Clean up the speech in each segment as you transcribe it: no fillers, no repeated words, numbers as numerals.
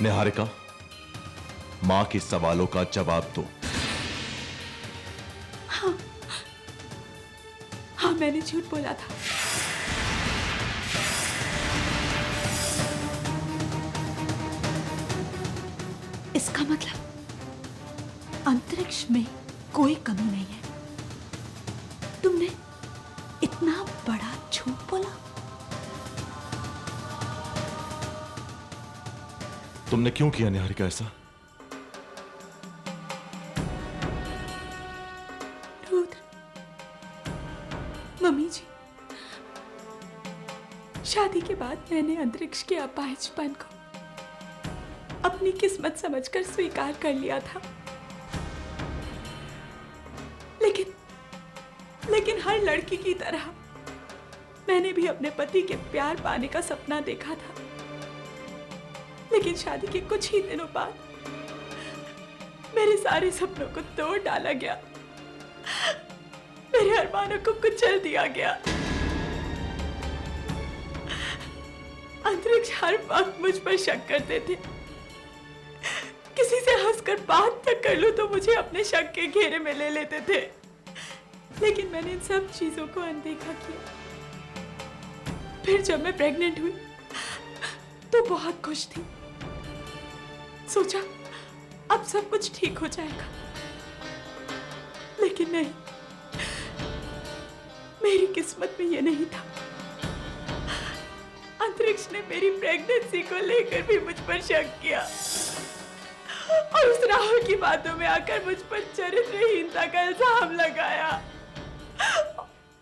निहारिका, मां के सवालों का जवाब दो। हाँ, मैंने झूठ बोला था। इसका मतलब अंतरिक्ष में कोई कमी नहीं है। तुमने इतना बड़ा झूठ बोला। तुमने क्यों किया निहारिका ऐसा? रुद्र, मम्मी जी, शादी के बाद मैंने अंतरिक्ष के अपाहिजपन को अपनी किस्मत समझकर स्वीकार कर लिया था। लेकिन हर लड़की की तरह मैंने भी अपने पति के प्यार पाने का सपना देखा था। लेकिन शादी के कुछ ही दिनों बाद मेरे सारे सपनों को तोड़ डाला गया। मेरे अरमानों को कुचल दिया गया। अंतरिक्ष हर वक्त मुझ पर शक करते थे। किसी से हंसकर बात तक कर लूं तो मुझे अपने शक के घेरे में ले लेते थे। लेकिन मैंने इन सब चीजों को अनदेखा किया। फिर जब मैं प्रेग्नेंट हुई तो बहुत खुश थी। सोचा अब सब कुछ ठीक हो जाएगा। लेकिन नहीं, मेरी किस्मत में यह नहीं था। अंतरिक्ष ने मेरी प्रेगनेंसी को लेकर भी मुझ पर शक किया और उस राहुल की बातों में आकर मुझ पर चरित्रहीनता का इल्जाम लगाया।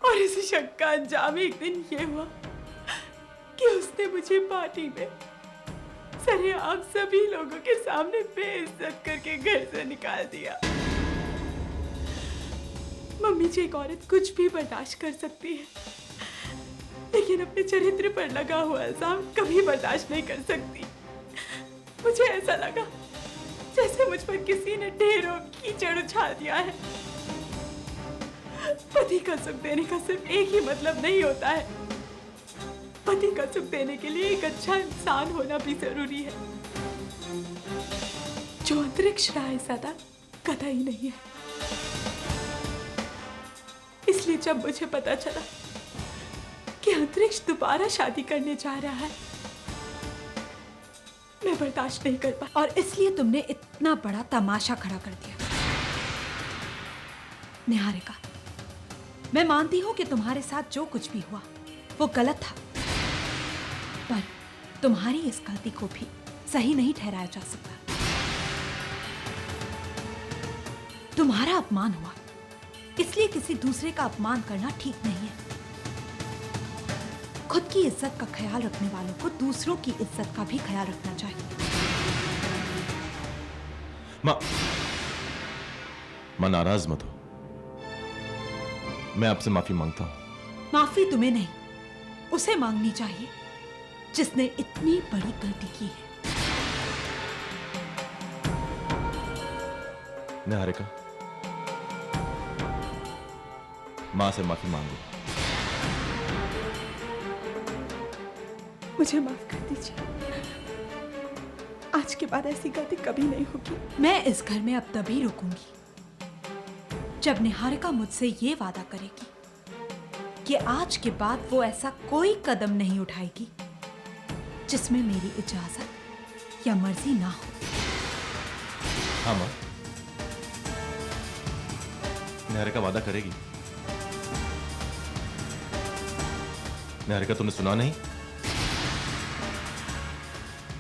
और इसी शक का अंजाम एक दिन ये हुआ कि उसने मुझे पार्टी में सरेआम सभी लोगों के सामने बेइज्जत करके घर से निकाल दिया। मम्मी जी, एक औरत कुछ भी बर्दाश्त कर सकती है, लेकिन अपने चरित्र पर लगा हुआ इल्जाम कभी बर्दाश्त नहीं कर सकती। मुझे ऐसा लगा जैसे मुझ पर किसी ने ढेरों कीचड़ उछाल दिया है। पति का सुख देने का सिर्फ एक ही मतलब नहीं होता है। पति का सुख देने के लिए एक अच्छा इंसान होना भी जरूरी है, जो अंतरिक्ष राय ज्यादा कतई नहीं है। इसलिए जब मुझे पता चला कि अंतरिक्ष दोबारा शादी करने जा रहा है, मैं बर्दाश्त नहीं कर पाई। और इसलिए तुमने इतना बड़ा तमाशा खड़ा कर दिया। निहारिका, मैं मानती हूं कि तुम्हारे साथ जो कुछ भी हुआ वो गलत था, पर तुम्हारी इस गलती को भी सही नहीं ठहराया जा सकता। तुम्हारा अपमान हुआ, इसलिए किसी दूसरे का अपमान करना ठीक नहीं है। खुद की इज्जत का ख्याल रखने वालों को दूसरों की इज्जत का भी ख्याल रखना चाहिए। मां नाराज मत हो, मैं आपसे माफी मांगता हूं। माफी तुम्हें नहीं, उसे मांगनी चाहिए जिसने इतनी बड़ी गलती की है। निहारिका, मां से माफी मांगो। मुझे माफ कर दीजिए। आज के बाद ऐसी गलती कभी नहीं होगी। मैं इस घर में अब तभी रुकूंगी जब निहारिका मुझसे ये वादा करेगी कि आज के बाद वो ऐसा कोई कदम नहीं उठाएगी जिसमें मेरी इजाजत या मर्जी ना हो। हाँ मां, निहारिका वादा करेगी। निहारिका, तुमने सुना नहीं?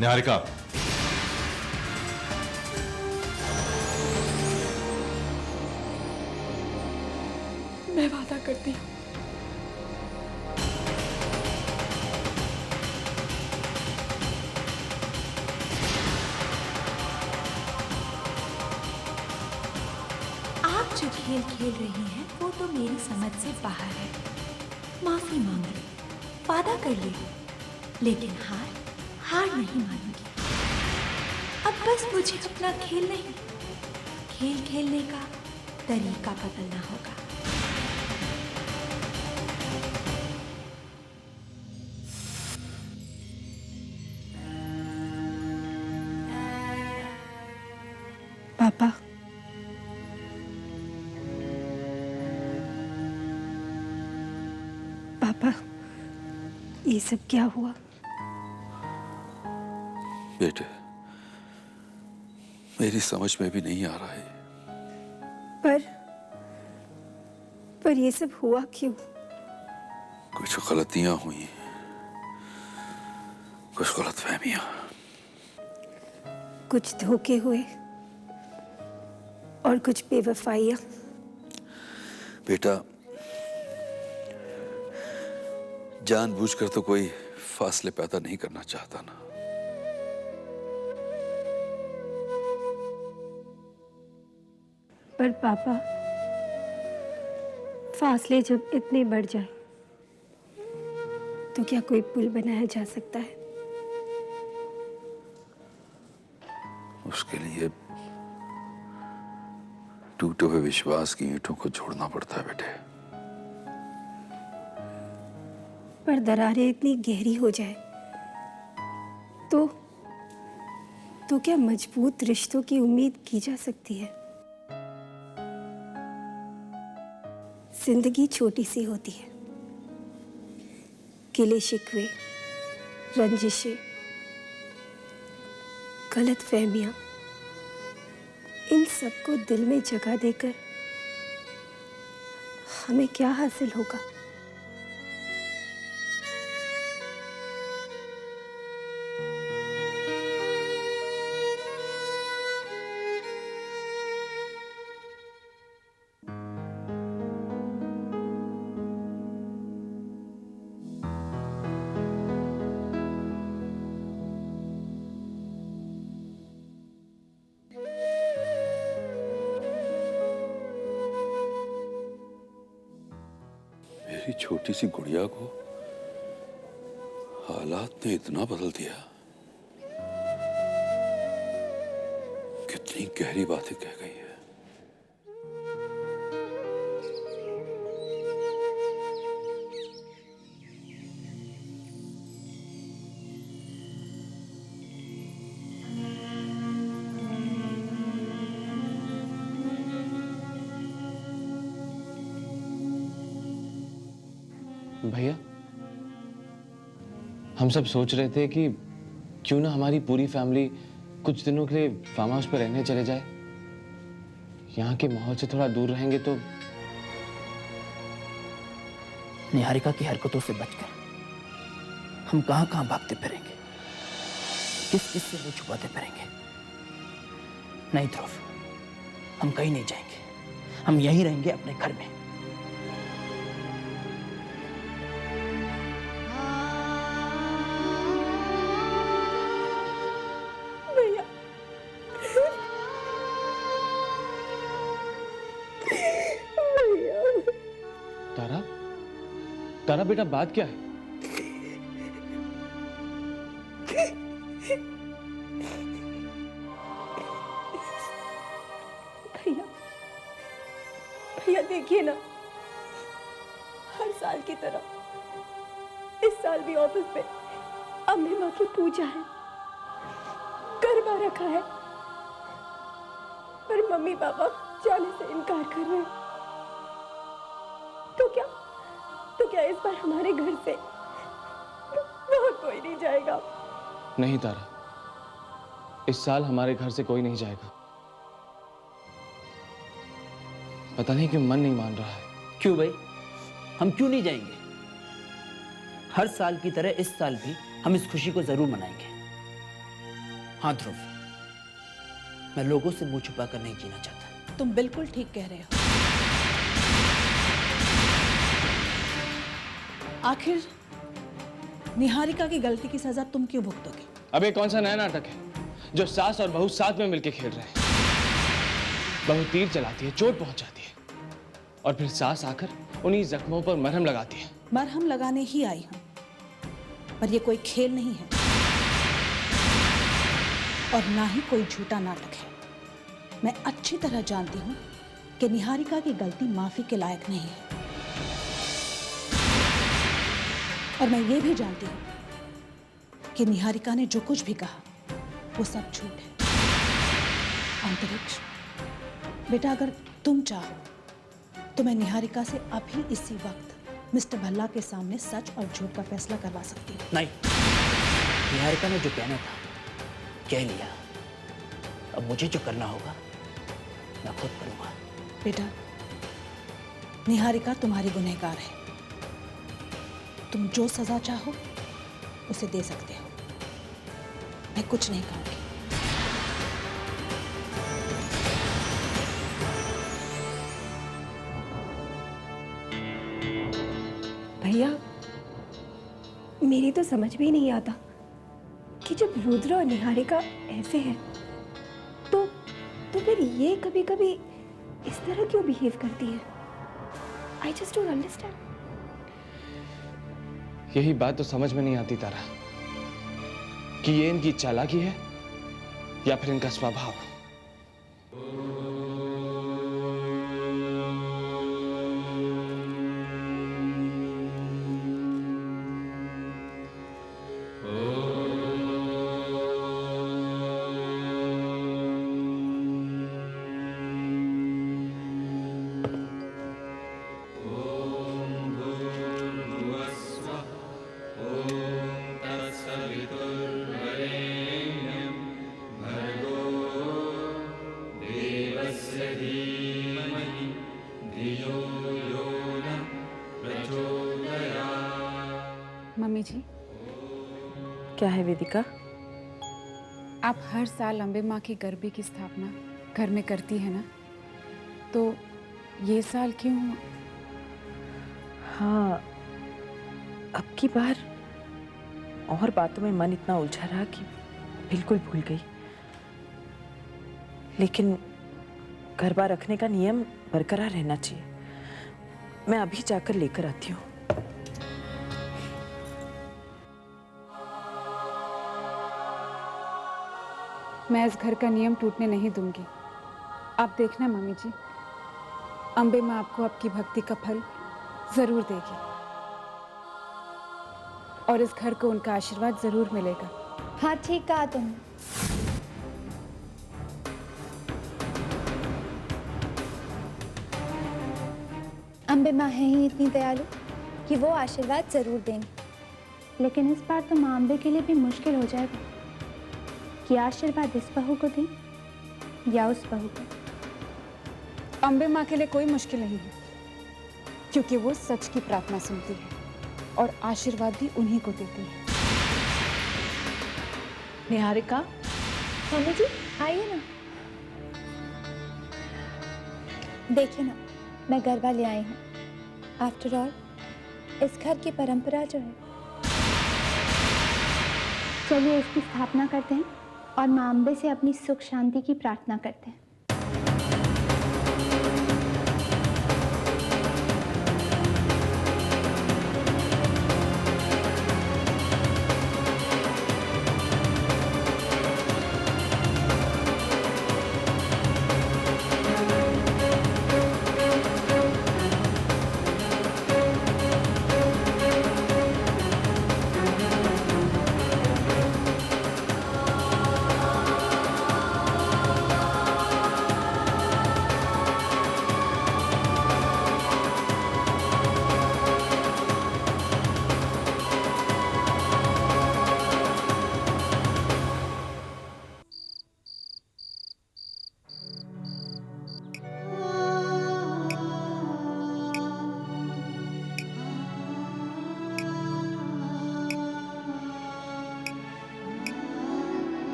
निहारिका, मैं वादा करती हूँ। आप जो खेल खेल रही हैं वो तो मेरी समझ से बाहर है। माफी मांग ली, वादा कर ली, लेकिन हार नहीं मानूंगी। अब बस मुझे अपना खेल नहीं, खेल खेलने का तरीका बदलना होगा। पापा, पापा, ये सब क्या हुआ? बेटे, मेरी समझ में भी नहीं आ रहा है। पर ये सब हुआ क्यों? कुछ गलतियां हुई, कुछ गलतफहमियां। कुछ धोखे हुए और कुछ बेवफाइयां। बेटा, जानबूझकर तो कोई फासले पैदा नहीं करना चाहता ना। पर पापा, फासले जब इतने बढ़ जाए तो क्या कोई पुल बनाया जा सकता है? उसके लिए टूटे हुए विश्वास की ईंटों को जोड़ना पड़ता है बेटे। पर दरारें इतनी गहरी हो जाए तो क्या मजबूत रिश्तों की उम्मीद की जा सकती है? जिंदगी छोटी सी होती है। गिले शिकवे, रंजिशें, गलत फहमियां, इन सबको दिल में जगह देकर हमें क्या हासिल होगा? मेरी छोटी सी गुड़िया को हालात ने इतना बदल दिया। कितनी गहरी बातें कह गई है। भैया, हम सब सोच रहे थे कि क्यों ना हमारी पूरी फैमिली कुछ दिनों के लिए फार्म हाउस पर रहने चले जाए। यहाँ के माहौल से थोड़ा दूर रहेंगे तो। निहारिका की हरकतों से बचकर हम कहां कहां भागते फिरेंगे, किस किस से मुंह छुपाते फिरेंगे। नहीं ध्रुव, हम कहीं नहीं जाएंगे, हम यहीं रहेंगे अपने घर में। तारा, तारा बेटा, बात क्या है? भैया, भैया देखिए ना, हर साल की तरह इस साल भी ऑफिस में अम्मी माँ की पूजा है, गरबा रखा है, पर मम्मी पापा जाने से इनकार कर रहे हैं। तो क्या इस बार हमारे घर से वहां कोई नहीं जाएगा? नहीं तारा, इस साल हमारे घर से कोई नहीं जाएगा। पता नहीं क्यों मन नहीं मान रहा है। क्यों भाई, हम क्यों नहीं जाएंगे? हर साल की तरह इस साल भी हम इस खुशी को जरूर मनाएंगे। हाँ ध्रुव, मैं लोगों से मुंह छुपा कर नहीं जीना चाहता। तुम बिल्कुल ठीक कह रहे हो। आखिर निहारिका की गलती की सजा तुम क्यों भुगतोगे? अब ये कौन सा नया नाटक है जो सास और बहू साथ में मिलकर खेल रहे हैं? बहू तीर चलाती है, चोट पहुंचाती है, और फिर सास आकर उन्हीं जख्मों पर मरहम लगाती है। मरहम लगाने ही आई हूं, पर यह कोई खेल नहीं है और ना ही कोई झूठा नाटक है। मैं अच्छी तरह जानती हूं कि निहारिका की गलती माफी के लायक नहीं है, और मैं ये भी जानती हूं कि निहारिका ने जो कुछ भी कहा वो सब झूठ है। अंतरिक्ष, बेटा अगर तुम चाहो तो मैं निहारिका से अभी इसी वक्त मिस्टर भल्ला के सामने सच और झूठ का फैसला करवा सकती हूँ। नहीं, निहारिका ने जो कहना था कह लिया। अब मुझे जो करना होगा मैं खुद करूंगा। बेटा, निहारिका तुम्हारी गुनहगार है। तुम जो सजा चाहो उसे दे सकते हो। मैं कुछ नहीं कहूंगी। भैया, मेरी तो समझ में ही नहीं आता कि जब रुद्र और निहारिका ऐसे हैं तो फिर ये कभी कभी इस तरह क्यों बिहेव करती है? I just don't understand. यही बात तो समझ में नहीं आती तारा कि ये इनकी चालाकी है या फिर इनका स्वभाव। मम्मी जी, क्या है वेदिका? आप हर साल अम्बे माँ की गरबे की स्थापना घर में करती है ना, तो ये साल क्यों? हाँ, अब की बार और बातों में मन इतना उलझा रहा कि बिल्कुल भूल गई। लेकिन गरबा रखने का नियम बरकरार रहना चाहिए। मैं अभी जाकर लेकर आती हूँ। मैं इस घर का नियम टूटने नहीं दूंगी। आप देखना मम्मी जी, अम्बे माँ आपको आपकी भक्ति का फल जरूर देगी और इस घर को उनका आशीर्वाद जरूर मिलेगा। हाँ, ठीक कहा तुमने। अम्बे माँ है ही इतनी दयालु कि वो आशीर्वाद जरूर देंगी। लेकिन इस बार तो माँ अम्बे के लिए भी मुश्किल हो जाएगा कि आशीर्वाद इस बहू को दें या उस बहू को। अम्बे माँ के लिए कोई मुश्किल नहीं है, क्योंकि वो सच की प्रार्थना सुनती है और आशीर्वाद भी उन्हीं को देती है। निहारिका, मम्मी जी आइए ना। देखिए ना, मैं गरबा ले आई हूँ। आफ्टर ऑल इस घर की परंपरा जो है। चलिए इसकी स्थापना करते हैं और माँ अम्बे से अपनी सुख शांति की प्रार्थना करते हैं।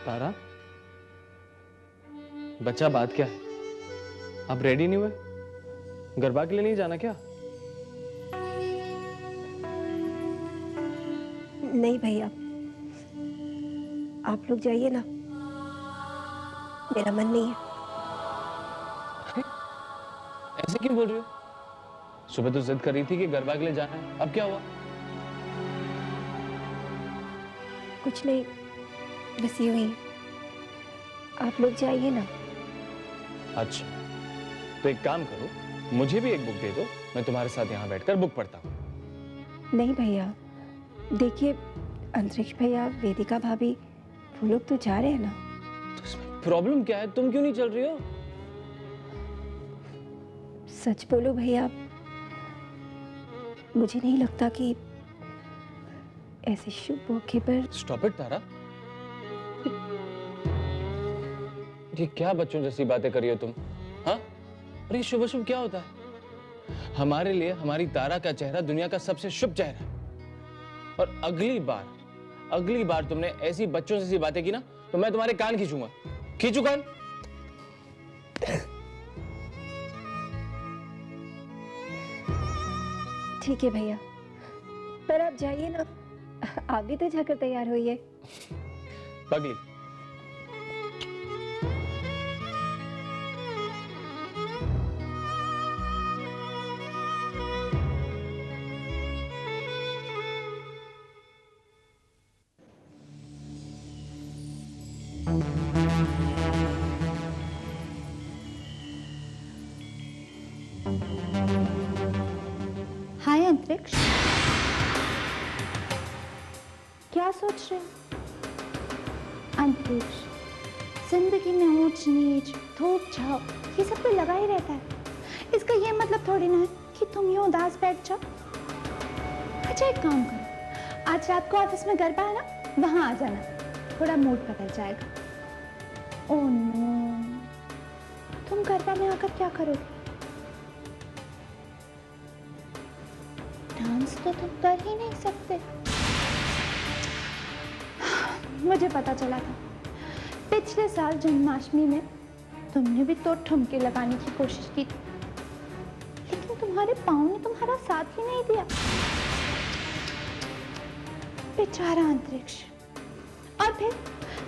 तारा, बच्चा बात क्या है? आप रेडी नहीं हुए? गरबा के लिए नहीं जाना क्या? नहीं भैया, आप लोग जाइए ना, मेरा मन नहीं है। ऐसे क्यों बोल रही हो? सुबह तो जिद कर रही थी कि गरबा के लिए जाना है, अब क्या हुआ? कुछ नहीं, बस यूं ही। आप लोग जाइए ना। अच्छा, तो एक काम करो, मुझे भी एक बुक दे दो, मैं तुम्हारे साथ यहाँ बैठकर बुक पढ़ता हूँ। नहीं भैया, देखिए अंतरिक्ष भैया, वेदिका भाभी, वो लोग तो जा रहे हैं ना। तो इसमें प्रॉब्लम क्या है? तुम क्यों नहीं चल रही हो? सच बोलो भैया, मुझे नहीं लगता कि ऐसे शुभ मौके पर। स्टॉप इट तारा। ये क्या बच्चों जैसी बातें कर रही हो तुम? हाँ? और ये शुभ शुभ क्या होता है? हमारे लिए हमारी तारा का चेहरा दुनिया का सबसे शुभ चेहरा है। और अगली बार तुमने ऐसी बच्चों जैसी बातें की ना, तो मैं तुम्हारे कान खींचूंगा। खींचू कान? ठीक है भैया, पर आप जाइए ना, आप भी तो जाकर तैयार होइए। पगली, हाय अंतरिक्ष, क्या सोच रहे हो? अंतरिक्ष, जिंदगी में ऊंच नीच, धूप छाव, ये सब तो लगा ही रहता है। इसका ये मतलब थोड़ी ना है कि तुम यूं उदास बैठ जाओ। अच्छा एक काम करो, आज रात को ऑफिस में गरबा है ना, वहां आ जाना, थोड़ा मूड बदल जाएगा। ओह नो, तुम गरबा में आकर क्या करोगे? डांस तो तुम कर ही नहीं सकते। मुझे पता चला था, पिछले साल जन्माष्टमी में तुमने भी तो ठुमके लगाने की कोशिश की थी, लेकिन तुम्हारे पाँव ने तुम्हारा साथ ही नहीं दिया। बेचारा अंतरिक्ष। और फिर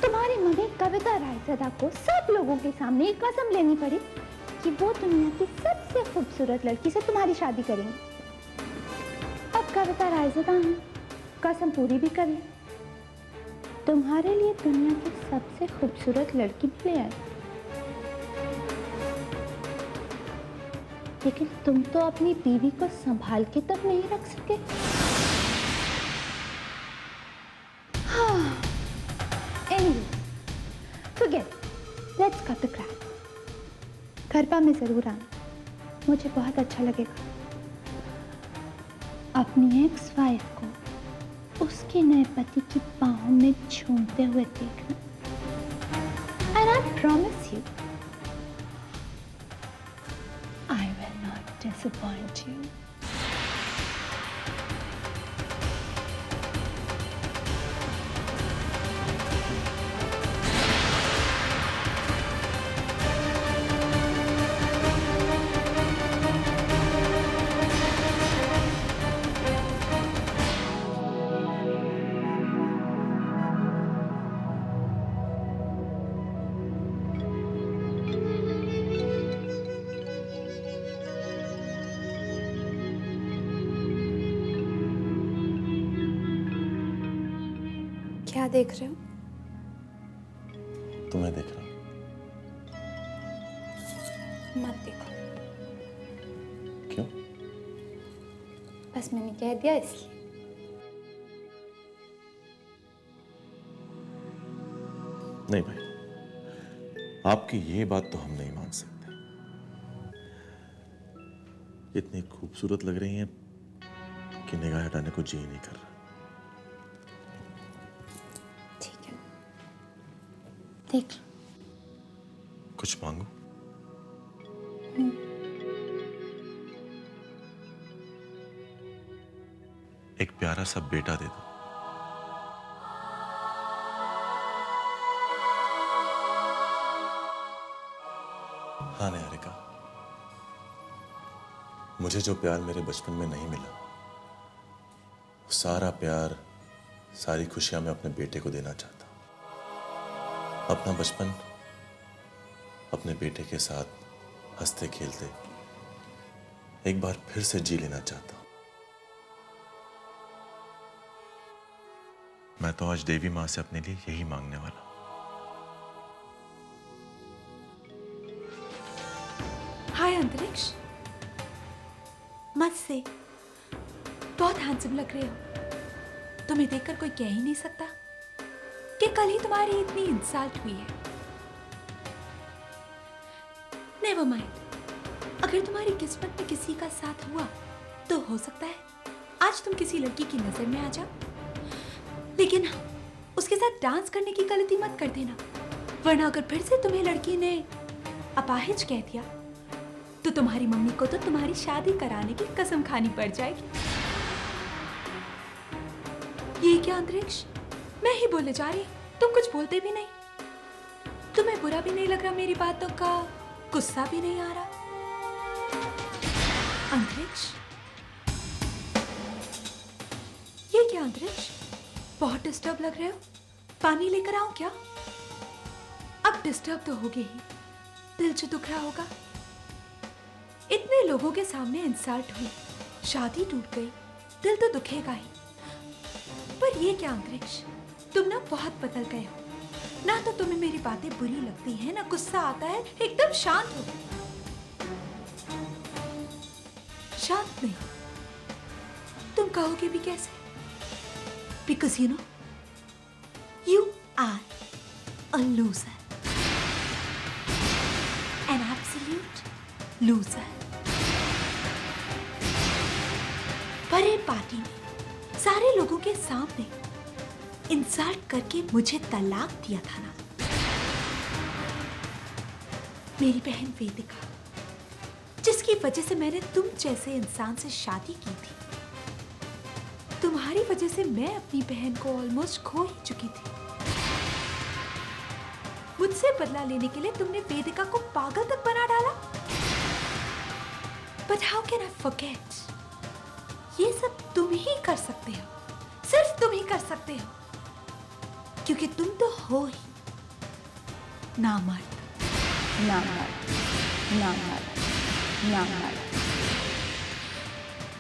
तुम्हारी मम्मी कविता रायज़दा को सब लोगों के सामने एक कसम लेनी पड़ी कि वो दुनिया की सबसे खूबसूरत लड़की से तुम्हारी शादी करेंगी। अब कविता रायज़दा है, कसम पूरी भी कर ली, तुम्हारे लिए दुनिया की सबसे खूबसूरत लड़की भी ले आई। लेकिन तुम तो अपनी बीवी को संभाल के तक नहीं रख सके। हाँ, anyway, forget, let's cut the crap. Garba में जरूर आना, मुझे बहुत अच्छा लगेगा। अपनी एक्स वाइफ को उसके नए पति की बाहों में झूमते हुए देखना। And I promise you, I will not disappoint you. क्या देख रहे हो? तुम्हें देख रहा हूं। मत देखो। क्यों? बस मैंने कह दिया इसलिए। नहीं भाई, आपकी ये बात तो हम नहीं मान सकते। इतनी खूबसूरत लग रही हैं कि निगाह हटाने को जी नहीं कर रहा। ठीक है, देख लो। कुछ मांगू? एक प्यारा सा बेटा दे दो। हाँ निहारिका, मुझे जो प्यार मेरे बचपन में नहीं मिला, वो सारा प्यार, सारी खुशियां मैं अपने बेटे को देना चाहता हूं। अपना बचपन अपने बेटे के साथ हंसते खेलते एक बार फिर से जी लेना चाहता हूं। मैं तो आज देवी मां से अपने लिए यही मांगने वाला हूं। हाय अंतरिक्ष, मत से, बहुत हैंडसम लग रहे हो। तुम्हें देखकर कोई कह ही नहीं सकता कि कल ही तुम्हारी इतनी इंसल्ट हुई है। नेवर माइंड, अगर तुम्हारी किस्मत में किसी का साथ हुआ तो हो सकता है आज तुम किसी लड़की की नजर में आ जाओ, लेकिन उसके साथ डांस करने की गलती मत कर देना, वरना अगर फिर से तुम्हें लड़की ने अपाहिज कह दिया तो तुम्हारी मम्मी को तो तुम्हारी शादी कराने की कसम खानी पड़ जाएगी। ये क्या अंतरिक्ष, मैं ही बोले जा रही, तुम कुछ बोलते भी नहीं। तुम्हें बुरा भी नहीं लग रहा मेरी बातों का, गुस्सा भी नहीं आ रहा? अंतरिक्ष, ये क्या अंतरिक्ष, बहुत डिस्टर्ब लग रहे हो, पानी लेकर आऊं क्या? अब डिस्टर्ब तो होगे ही, दिल जो दुख रहा होगा। इतने लोगों के सामने इंसल्ट हुई, शादी टूट गई, दिल तो दुखेगा ही। पर ये क्या अंतरिक्ष, तुम ना बहुत बदल गए हो, ना तो तुम्हें मेरी बातें बुरी लगती हैं, ना गुस्सा आता है, एकदम शांत हो। शांत नहीं, तुम कहोगे भी कैसे? Because you know, you are a loser, an absolute loser. बड़े पार्टी में सारे लोगों के सामने इंसल्ट करके मुझे तलाक दिया था ना। मेरी बहन वेदिका, जिसकी वजह से मैंने तुम जैसे इंसान से शादी की थी, तुम्हारी वजह से मैं अपनी बहन को ऑलमोस्ट खो ही चुकी थी। मुझसे बदला लेने के लिए तुमने वेदिका को पागल तक बना डाला। But how can I forget? ये सब तुम ही कर सकते हो, सिर्फ तुम ही कर सकते हो, क्योंकि तुम तो हो ही नामर्द।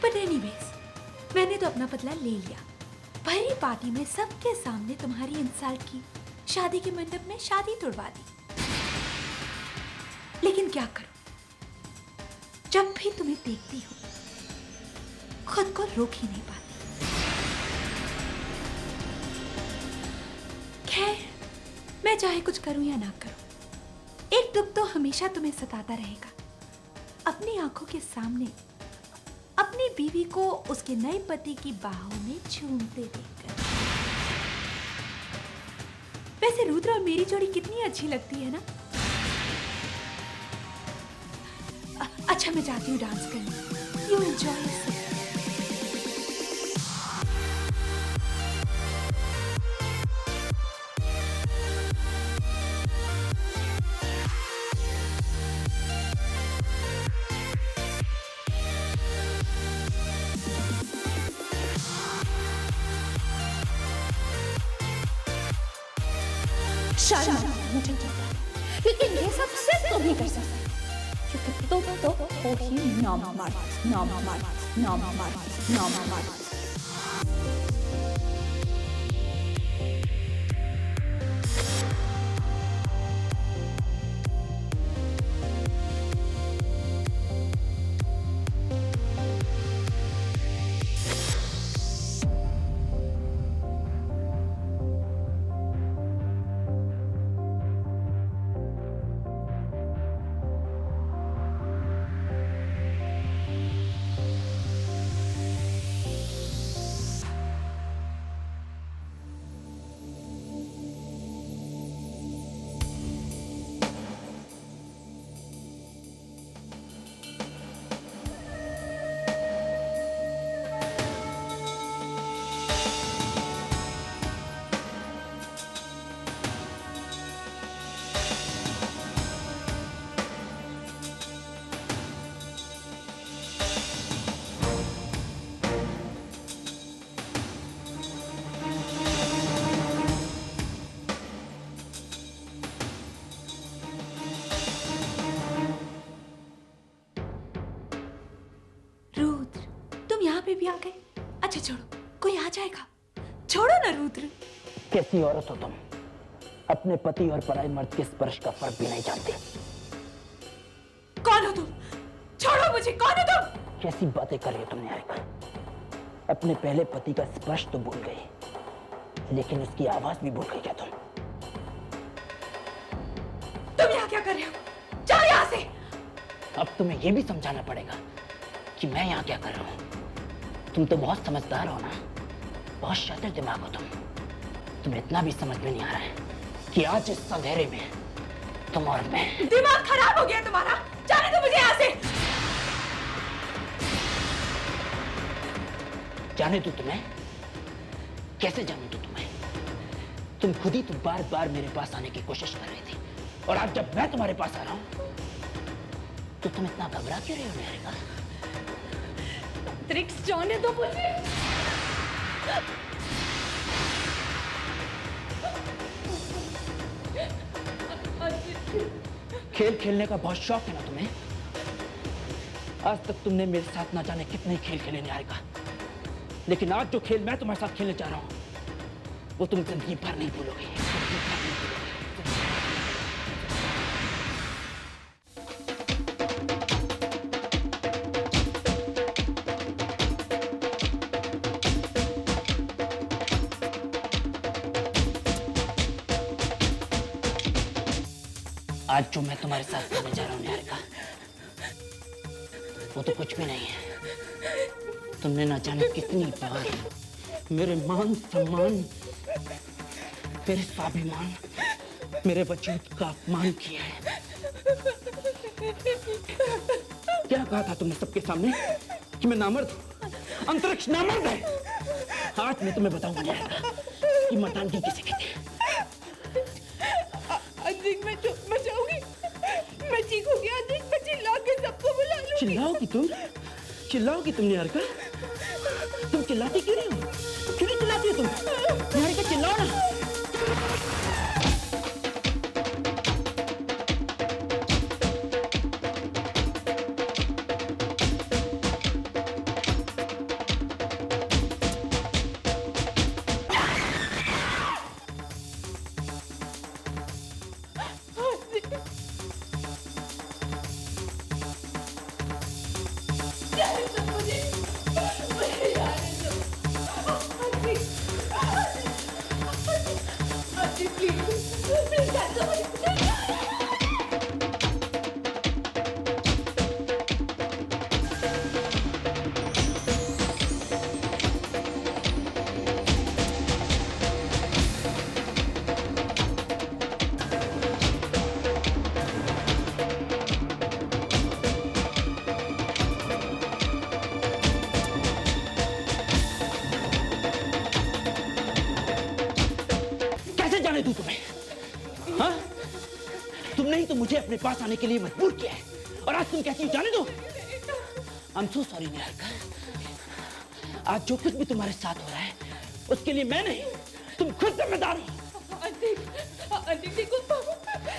बट एनीवेज, मैंने तो अपना बदला ले लिया। भरी पार्टी में सबके सामने तुम्हारी इंसल्ट की, शादी के मंडप में शादी तोड़वा दी। लेकिन क्या करूं, जब भी तुम्हें देखती हूं खुद को रोक ही नहीं पाती। खैर, मैं चाहे कुछ करूं या ना करूं, एक दुख तो हमेशा तुम्हें सताता रहेगा, अपनी आंखों के सामने अपनी बीवी को उसके नए पति की बाहों में झूमते देखकर। वैसे रुद्र और मेरी जोड़ी कितनी अच्छी लगती है ना। अच्छा, मैं जाती हूँ डांस करने। You enjoy. शर्म मुझे पता है, लेकिन ये सब सिर्फ तुम ही कर सकते हो, क्योंकि तुम तो हो ही नामर्द। पे भी आ गए। अच्छा छोड़ो, कोई आ जाएगा, छोड़ो ना रुद्र। कैसी औरत हो तुम, अपने पति और पराये मर्द के स्पर्श का फर्क भी नहीं जानती। कौन हो तुम? छोड़ो मुझे, कौन हो तुम? कैसी बातें कर रही हो तुम निहारिका? अपने पहले पति का स्पर्श तो भूल गई, लेकिन उसकी आवाज भी भूल गई क्या तुम? तुम यहाँ क्या कर रहे हो? जाओ यहाँ से। अब तुम्हें यह भी समझाना पड़ेगा कि मैं यहाँ क्या कर रहा हूँ। तुम तो बहुत समझदार हो ना, बहुत शातिर दिमाग हो तुम। तुम्हें इतना भी समझ में नहीं आ रहा है कि आज इस अंधेरे में तुम और मैं। दिमाग खराब हो गया तुम्हारा। जाने दो मुझे यहाँ से। जाने दो तुम्हें? कैसे जाने दो तुम्हें? तुम खुद ही तो बार बार मेरे पास आने की कोशिश कर रही थी, और आज जब मैं तुम्हारे पास आ रहा हूं तो तुम इतना घबरा क्यों रही हो निहारिका? ट्रिक्स जाने दो मुझे। खेल खेलने का बहुत शौक है ना तुम्हें? आज तक तुमने मेरे साथ ना जाने कितने खेल खेले निहारिका, लेकिन आज जो खेल मैं तुम्हारे साथ खेलने जा रहा हूं वो तुम जिंदगी भर नहीं भूलोगे। आज जो मैं तुम्हारे साथ करने जा रहा हूं निहारिका, वो तो कुछ भी नहीं है। तुमने ना जाने कितनी बार मेरे मान सम्मान, मेरे स्वाभिमान, मेरे वजूद का अपमान किया है। क्या कहा था तुमने सबके सामने कि मैं नामर्द हूं, अंतरिक्ष नामर्द है? आज मैं तुम्हें बताऊंगा निहारिका कि मर्दानगी किसे कहते हैं। मैं जाऊंगी, मैं चीखूंगी, मैं चिल्ला के सबको बुला लूंगी। चिल्लाओगी तुम? चिल्लाओगी तुम निहारिका? तुम चिल्लाती क्यों नहीं हो? क्यों नहीं चिल्लाती हो तुम? निहारिका चिल्लाओ ना। दूं तुम्हें? हाँ? तुमने ही तो मुझे अपने पास आने के लिए मजबूर किया है, और आज तुम कहती हो जाने दो। I'm so sorry Niharika. आज जो कुछ भी तुम्हारे साथ हो रहा है उसके लिए मैं नहीं, तुम खुद जिम्मेदार हो। आंटी देखो,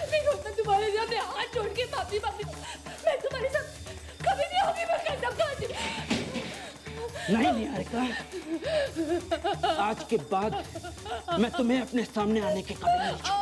मैं तुम्हारे सामने हाथ जोड़ के माफी मांगती हूँ। मैं तुम्हारे साथ कभी नहीं होगी, मैं कसम खाती हूँ। नहीं निहारिका, आज के बाद मैं तुम्हें अपने सामने आने के काबिल नहीं छोड़ूंगा।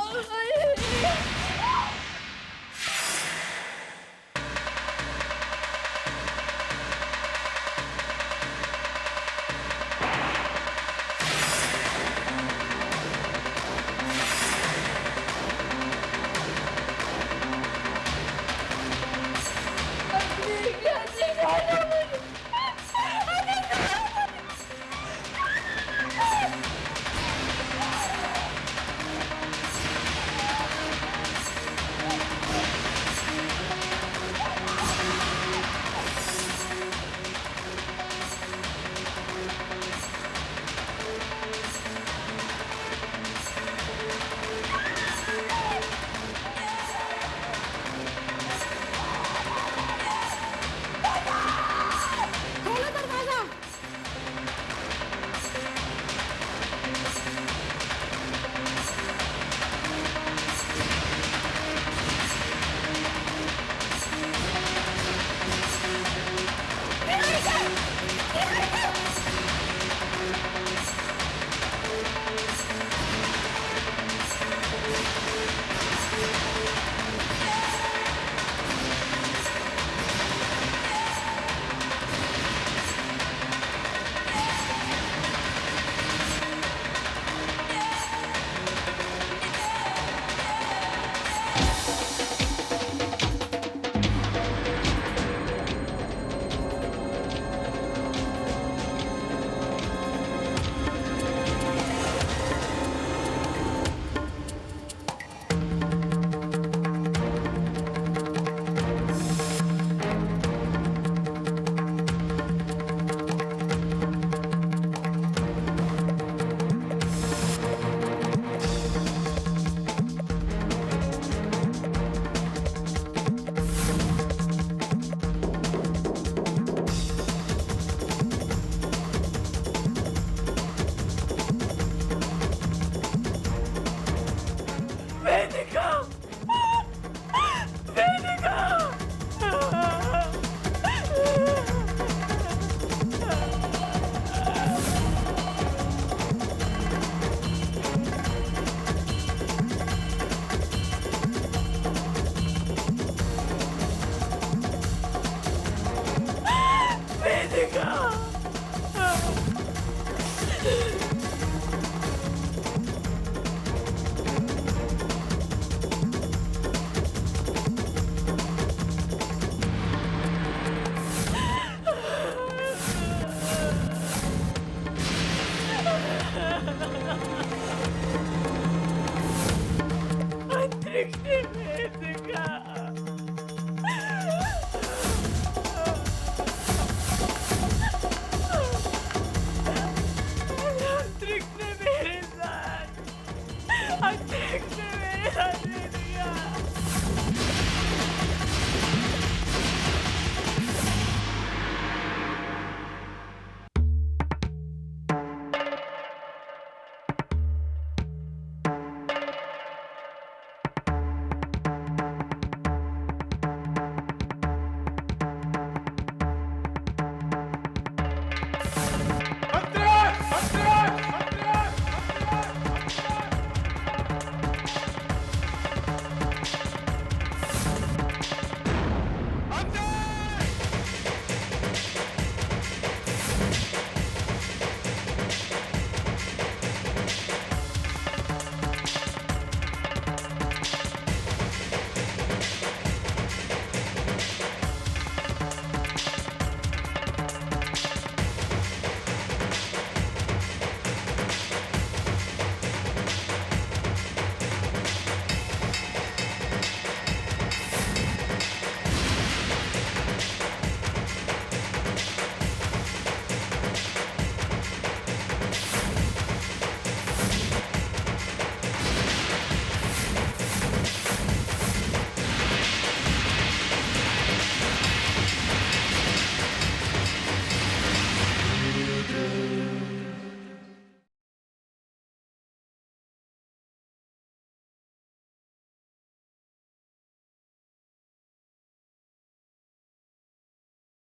अंतरिक्ष में से